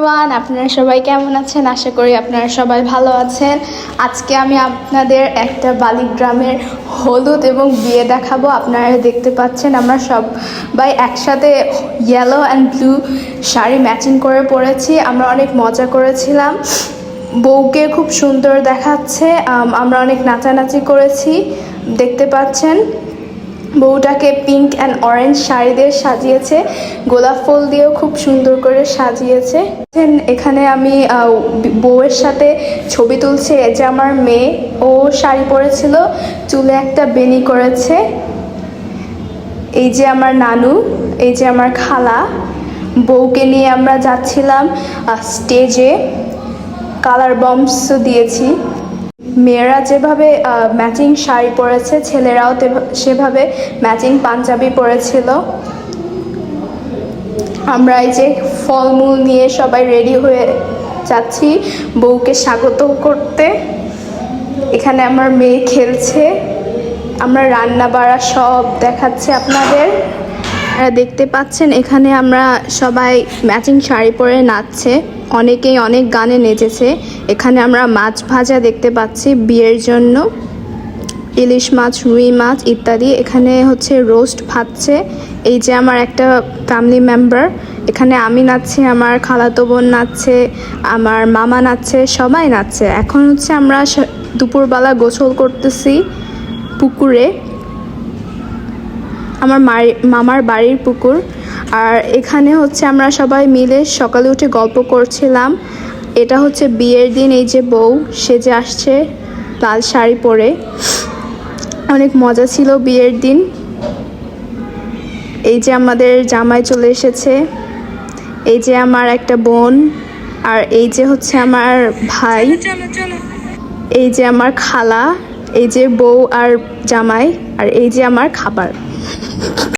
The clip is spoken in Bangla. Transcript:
এভরিওয়ান, আপনারা সবাই কেমন আছেন? আশা করি আপনারা সবাই ভালো আছেন। আজকে আমি আপনাদের একটা বালিগ্রামের হলুদ এবং বিয়ে দেখাবো। আপনারা দেখতে পাচ্ছেন আমরা সবাই একসাথে yellow and blue sari matching করে পরেছি। আমরা অনেক মজা করেছিলাম, বউকে খুব সুন্দর দেখাচ্ছে। আমরা অনেক নাচানাচি করেছি, দেখতে পাচ্ছেন। বউটাকে পিঙ্ক অ্যান্ড অরেঞ্জ শাড়ি দিয়ে সাজিয়েছে, গোলাপ ফুল দিয়েও খুব সুন্দর করে সাজিয়েছে। এখানে আমি বউয়ের সাথে ছবি তুলছি। এই যে আমার মেয়ে, ও শাড়ি পরেছিল, চুলে একটা বেনি করেছে। এই যে আমার নানু, এই যে আমার খালা। বউকে নিয়ে আমরা যাচ্ছিলাম স্টেজে, কালার বম্বস দিয়েছি। মেয়েরা যেভাবে ম্যাচিং শাড়ি পরেছে, ছেলেরাও সেভাবে ম্যাচিং পাঞ্জাবি পরেছিল। আমরা এই যে ফলমূল নিয়ে সবাই রেডি হয়ে যাচ্ছি বউকে স্বাগত করতে। এখানে আমার মেয়ে খেলছে, আমরা রান্না বাড়া সব দেখাচ্ছে আপনাদের। দেখতে পাচ্ছেন এখানে আমরা সবাই ম্যাচিং শাড়ি পরে নাচছে, অনেকেই অনেক গানে নেচেছে। এখানে আমরা মাছ ভাজা দেখতে পাচ্ছি বিয়ের জন্য, ইলিশ মাছ, রুই মাছ ইত্যাদি। এখানে হচ্ছে রোস্ট ভাজছে। এই যে আমার একটা ফ্যামিলি মেম্বার, এখানে আমি নাচছি, আমার খালাতো বোন নাচছে, আমার মামা নাচছে, সবাই নাচছে। এখন হচ্ছে আমরা দুপুরবেলা গোসল করতেছি পুকুরে, আমার মামার বাড়ির পুকুর। আর এখানে হচ্ছে আমরা সবাই মিলে সকালে উঠে গল্প করছিলাম। এটা হচ্ছে বিয়ের দিন। এই যে বউ সেজে আসছে লাল শাড়ি পরে, অনেক মজা ছিল বিয়ের দিন। এই যে আমাদের জামাই চলে এসেছে, এই যে আমার একটা বোন, আর এই যে হচ্ছে আমার ভাই, এই যে আমার খালা, এই যে বউ আর জামাই, আর এই যে আমার খাবার।